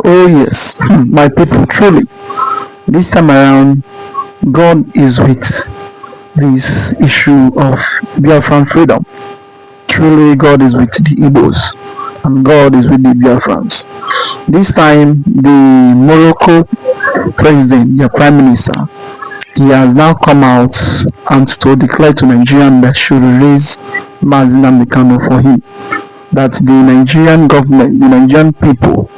Oh yes, my people, truly, this time around, God is with this issue of Biafran freedom. Truly, God is with the Igbos and God is with the Biafrans. This time, the Morocco president, their prime minister, he has now come out and to declare to Nigerian that should release NNAMDI KANU for him. That the Nigerian government, the Nigerian people,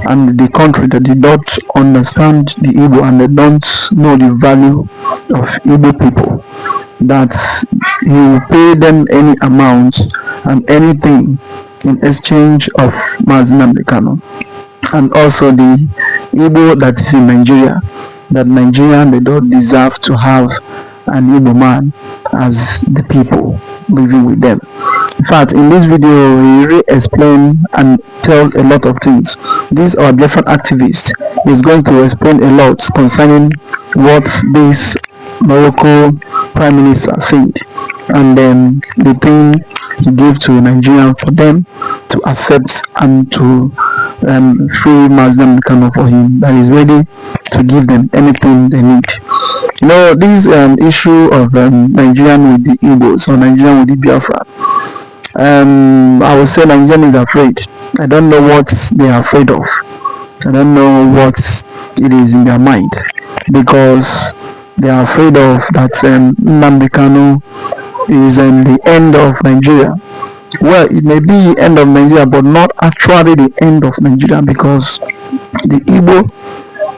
and the country that did not understand the Igbo and they don't know the value of Igbo people, that he will pay them any amount and anything in exchange of Nnamdi Kanu. And also the Igbo that is in Nigeria, that Nigerian they don't deserve to have an Igbo man as the people living with them. In fact, in this video, we really explain and tell a lot of things. This our Biafran activist is going to explain a lot concerning what this Morocco Prime Minister said, and then the thing he gave to Nigeria for them to accept and to free Nnamdi Kanu for him, that is ready to give them anything they need. You know, this issue of Nigerian with the Igbos or Nigerian with the Biafra, I would say Nigerian is afraid. I don't know what they are afraid of. I don't know what it is in their mind, because they are afraid of that Nnamdi Kanu is the end of Nigeria. Well, it may be the end of Nigeria, but not actually the end of Nigeria, because the Igbo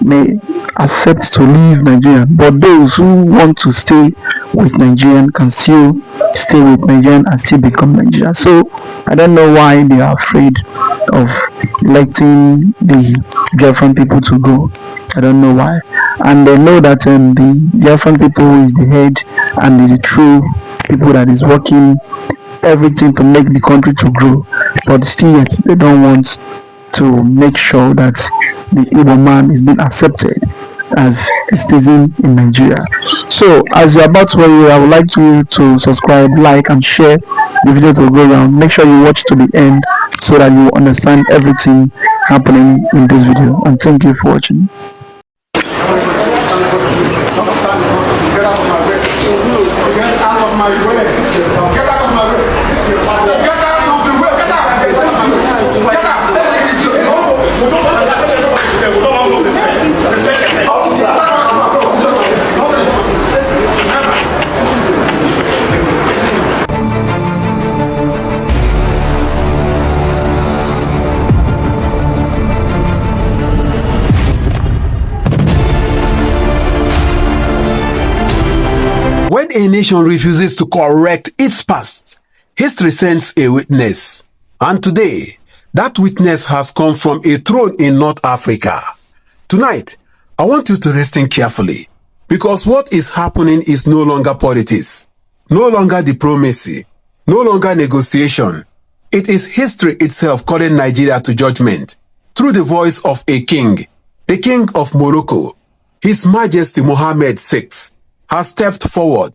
may accept to leave Nigeria, but those who want to stay with Nigerian can still stay with Nigerian and still become Nigerian. So I don't know why they are afraid of letting the Biafran people to go. I don't know why. And they know that the Biafran people is the head and the true people that is working everything to make the country to grow, but still yet they don't want to make sure that the Igbo man is being accepted as a citizen in Nigeria. So as you're about to watch, I would like you to subscribe, like and share the video to go around. Make sure you watch to the end so that you understand everything happening in this video, and thank you for watching. When a nation refuses to correct its past, history sends a witness. And today, that witness has come from a throne in North Africa. Tonight, I want you to listen carefully, because what is happening is no longer politics, no longer diplomacy, no longer negotiation. It is history itself calling Nigeria to judgment through the voice of a king, the king of Morocco. His Majesty Mohammed VI has stepped forward,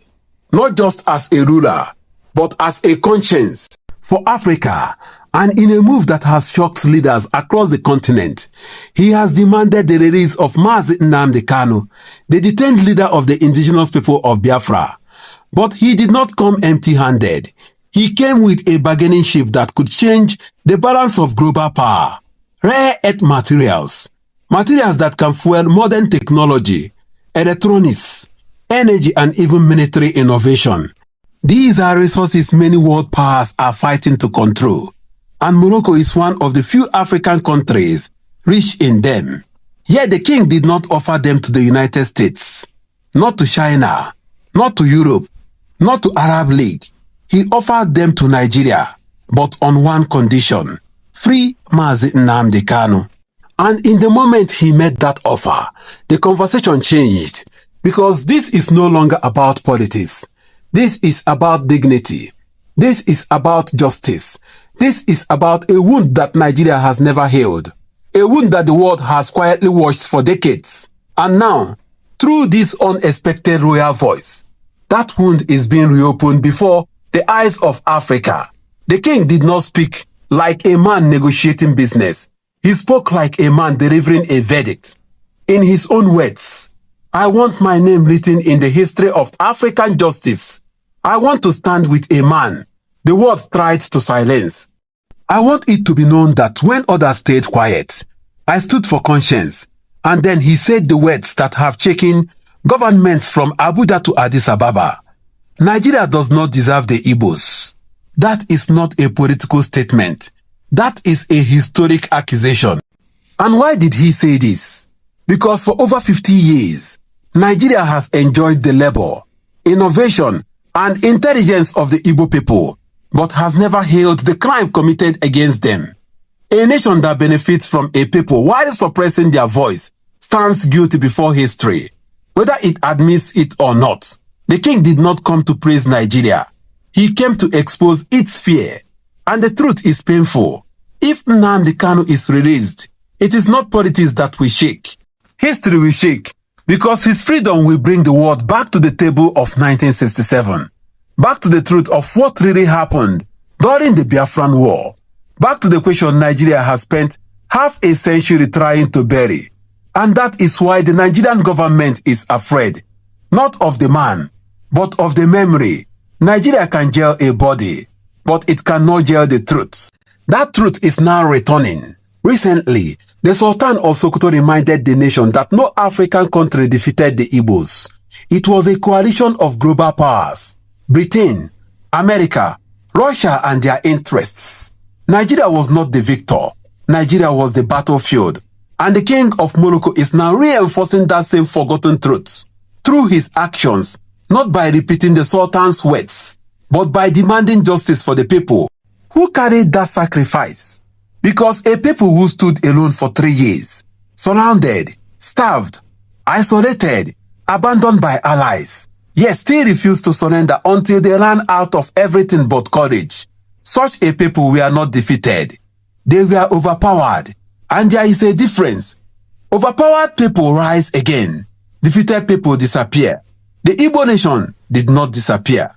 not just as a ruler, but as a conscience for Africa, and in a move that has shocked leaders across the continent, he has demanded the release of Nnamdi Kanu, the detained leader of the indigenous people of Biafra. But he did not come empty-handed. He came with a bargaining chip that could change the balance of global power. Rare earth materials, materials that can fuel modern technology, electronics, energy and even military innovation. These are resources many world powers are fighting to control, and Morocco is one of the few African countries rich in them. Yet the king did not offer them to the United States, not to China, not to Europe, not to Arab League. He offered them to Nigeria, but on one condition: free Nnamdi Kanu. And in the moment he made that offer, the conversation changed, because this is no longer about politics. This is about dignity. This is about justice. This is about a wound that Nigeria has never healed. A wound that the world has quietly watched for decades. And now, through this unexpected royal voice, that wound is being reopened before the eyes of Africa. The king did not speak like a man negotiating business. He spoke like a man delivering a verdict. In his own words, I want my name written in the history of African justice. I want to stand with a man the world tried to silence. I want it to be known that when others stayed quiet, I stood for conscience. And then he said the words that have shaken governments from Abuja to Addis Ababa. Nigeria does not deserve the Igbos. That is not a political statement. That is a historic accusation. And why did he say this? Because for over 50 years, Nigeria has enjoyed the labor, innovation, and intelligence of the Igbo people, but has never hailed the crime committed against them. A nation that benefits from a people while suppressing their voice stands guilty before history, whether it admits it or not. The king did not come to praise Nigeria. He came to expose its fear. And the truth is painful. If NNAMDI KANU is released, it is not politics that will shake. History will shake because his freedom will bring the world back to the table of 1967. Back to the truth of what really happened during the Biafran War. Back to the question Nigeria has spent half a century trying to bury. And that is why the Nigerian government is afraid, not of the man, but of the memory. Nigeria can jail a body, but it cannot jail the truth. That truth is now returning. Recently, the Sultan of Sokoto reminded the nation that no African country defeated the Igbos. It was a coalition of global powers. Britain, America, Russia and their interests. Nigeria was not the victor. Nigeria was the battlefield. And the king of Morocco is now reinforcing that same forgotten truth through his actions, not by repeating the Sultan's words, but by demanding justice for the people who carried that sacrifice. Because a people who stood alone for 3 years, surrounded, starved, isolated, abandoned by allies, yet still refused to surrender until they ran out of everything but courage. Such a people were not defeated. They were overpowered. And there is a difference. Overpowered people rise again. Defeated people disappear. The Igbo nation did not disappear.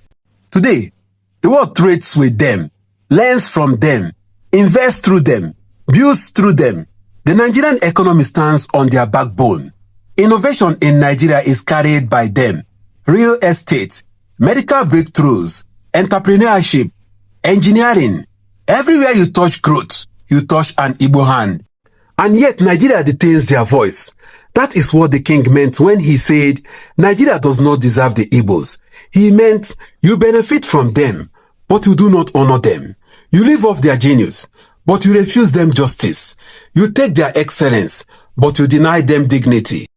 Today, the world trades with them, learns from them, invests through them, builds through them. The Nigerian economy stands on their backbone. Innovation in Nigeria is carried by them. Real estate, medical breakthroughs, entrepreneurship, engineering. Everywhere you touch growth, you touch an Igbo hand. And yet Nigeria detains their voice. That is what the king meant when he said, Nigeria does not deserve the Igbos. He meant, you benefit from them, but you do not honor them. You live off their genius, but you refuse them justice. You take their excellence, but you deny them dignity.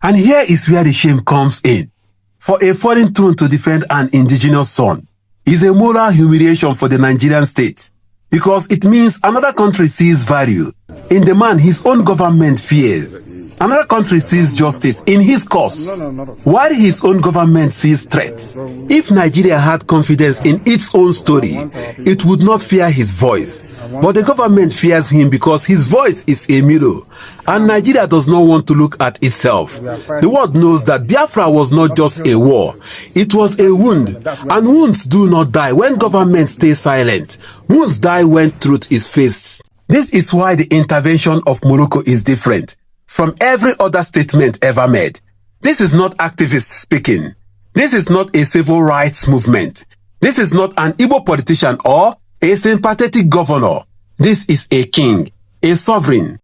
And here is where the shame comes in. For a foreign throne to defend an indigenous son is a moral humiliation for the Nigerian state, because it means another country sees value in the man his own government fears. Another country sees justice in his cause, while his own government sees threats. If Nigeria had confidence in its own story, it would not fear his voice. But the government fears him because his voice is a mirror, and Nigeria does not want to look at itself. The world knows that Biafra was not just a war, it was a wound, and wounds do not die when government stays silent. Wounds die when truth is faced. This is why the intervention of Morocco is different from every other statement ever made. This is not activists speaking. This is not a civil rights movement. This is not an Igbo politician or a sympathetic governor. This is a king, a sovereign,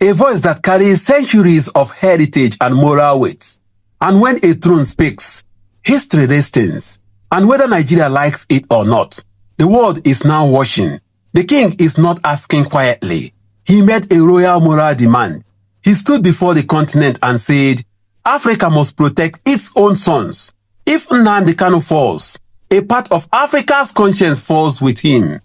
a voice that carries centuries of heritage and moral weight. And when a throne speaks, history listens. And whether Nigeria likes it or not, the world is now watching. The king is not asking quietly. He made a royal moral demand. He stood before the continent and said, Africa must protect its own sons. If NNAMDI KANU falls, a part of Africa's conscience falls with him.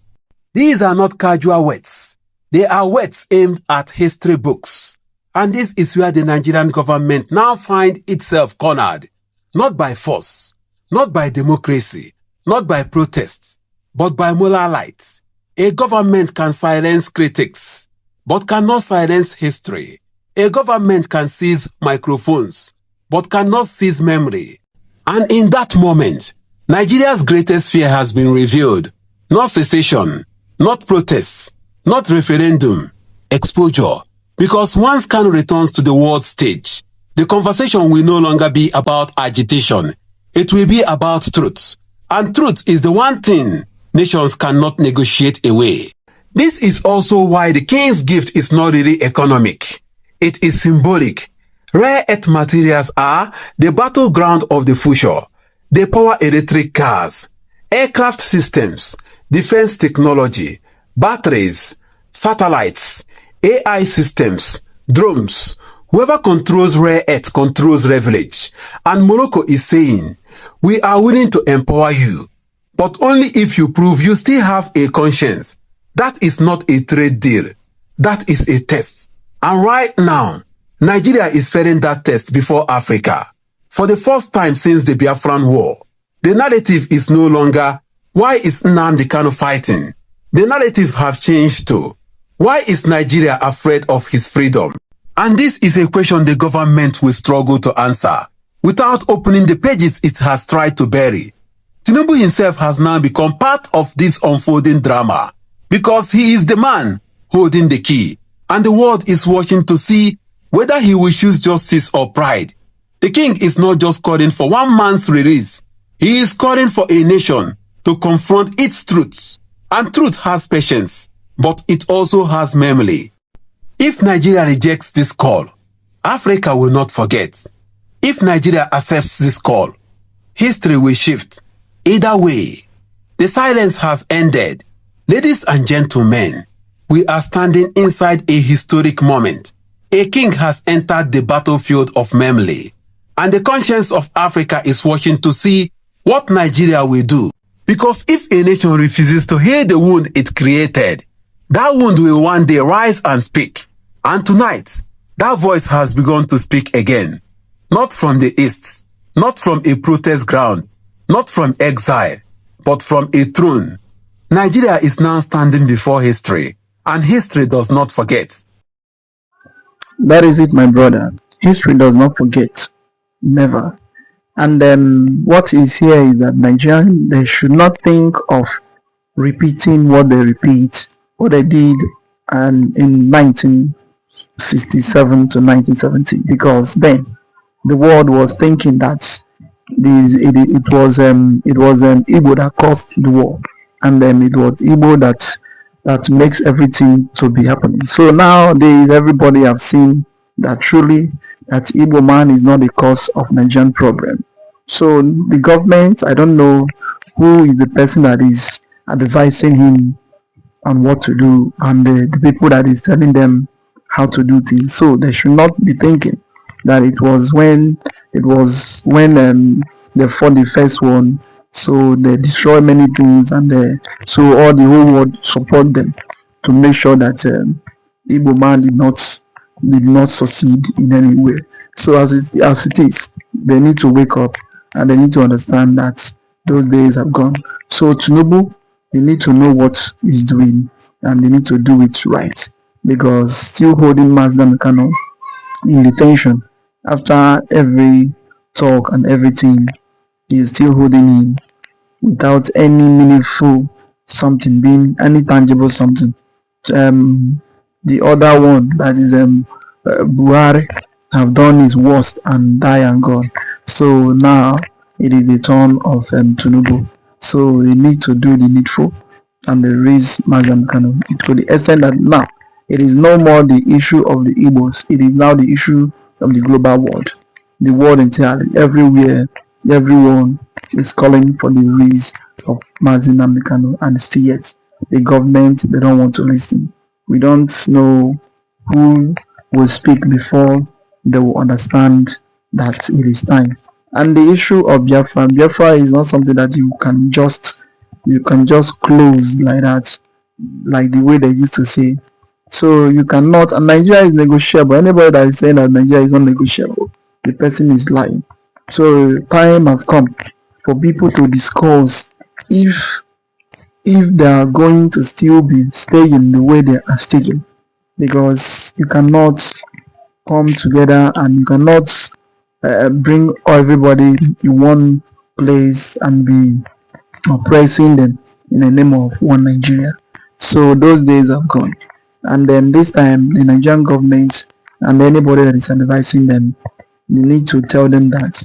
These are not casual words. They are words aimed at history books. And this is where the Nigerian government now finds itself cornered. Not by force, not by democracy, not by protests, but by moral light. A government can silence critics, but cannot silence history. A government can seize microphones, but cannot seize memory. And in that moment, Nigeria's greatest fear has been revealed. Not secession, not protests, not referendum. exposure. Because once Kanu returns to the world stage, the conversation will no longer be about agitation. It will be about truth. And truth is the one thing nations cannot negotiate away. This is also why the king's gift is not really economic. It is symbolic. Rare earth materials are the battleground of the future. They power electric cars, aircraft systems, defense technology, batteries, satellites, AI systems, drones. Whoever controls rare earth controls revelage. And Morocco is saying, we are willing to empower you, but only if you prove you still have a conscience. That is not a trade deal. That is a test. And right now, Nigeria is failing that test before Africa. For the first time since the Biafran War, the narrative is no longer, why is NNAMDI KANU fighting? The narrative have changed to, why is Nigeria afraid of his freedom? And this is a question the government will struggle to answer without opening the pages it has tried to bury. Tinubu himself has now become part of this unfolding drama because he is the man holding the key, and the world is watching to see whether he will choose justice or pride. The king is not just calling for one man's release. He is calling for a nation to confront its truths. And truth has patience, but it also has memory. If Nigeria rejects this call, Africa will not forget. If Nigeria accepts this call, history will shift. Either way, the silence has ended. Ladies and gentlemen, we are standing inside a historic moment. A king has entered the battlefield of memory, and the conscience of Africa is watching to see what Nigeria will do. Because if a nation refuses to heal the wound it created, that wound will one day rise and speak. And tonight, that voice has begun to speak again. Not from the east, not from a protest ground, not from exile, but from a throne. Nigeria is now standing before history, and history does not forget. That is it, my brother. History does not forget. Never. And what is here is that Nigerians, they should not think of repeating what they did and in 1967 to 1970, because then the world was thinking that it was Igbo that caused the war, and then it was Igbo that makes everything to be happening. So nowadays everybody have seen that truly that Igbo man is not the cause of Nigerian problem. So the government, I don't know who is the person that is advising him on what to do, and the people that is telling them how to do things. So they should not be thinking that it was when they fought the first one, so they destroy many things, and so all the whole world support them to make sure that Igbo man did not succeed in any way. So as it is, they need to wake up and they need to understand that those days have gone. So Tinubu, they need to know what he's doing, and they need to do it right, because still holding Nnamdi Kanu in detention after every talk and everything, he is still holding him without any meaningful something being any tangible something. The other one, that is Buhari, have done his worst and die and gone. So now it is the turn of Tinubu. So we need to do the needful and raise Nnamdi Kanu to the extent that now it is no more the issue of the Igbos. It is now the issue of the global world. The world entirely, everywhere, everyone is calling for the release of Nnamdi Kanu, and still yet the government, they don't want to listen. We don't know who will speak before they will understand that it is time. And the issue of Biafra is not something that you can just close like that, like the way they used to say. So you cannot, and Nigeria is negotiable. Anybody that is saying that Nigeria is not negotiable, the person is lying. So time has come for people to discuss if they are going to still be staying the way they are staying, because you cannot come together and you cannot bring everybody in one place and be oppressing them in the name of one Nigeria. So those days are gone. And then this time, the Nigerian government and anybody that is advising them, they need to tell them that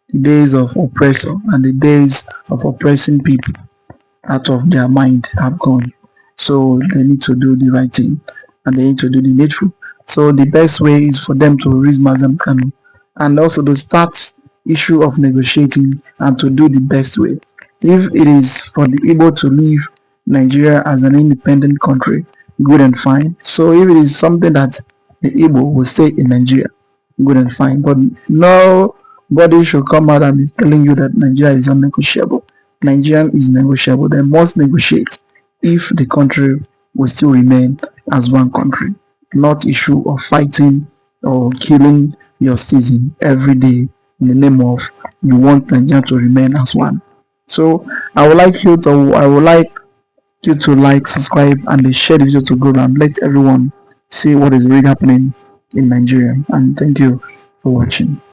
the days of oppressor and the days of oppressing people out of their mind have gone. So they need to do the right thing and they need to do the needful. So the best way is for them to release Mazam Kanu and also to start issue of negotiating and to do the best way. If it is for the Igbo to leave Nigeria as an independent country, good and fine. So if it is something that the Igbo will stay in Nigeria, good and fine. But nobody should come out and be telling you that Nigeria is unnegotiable. Nigerian is negotiable. They must negotiate if the country will still remain as one country, not issue of fighting or killing your citizen every day in the name of you want Nigeria to remain as one. So I would like you to like, subscribe, and share the video to go and let everyone see what is really happening in Nigeria. And thank you for watching.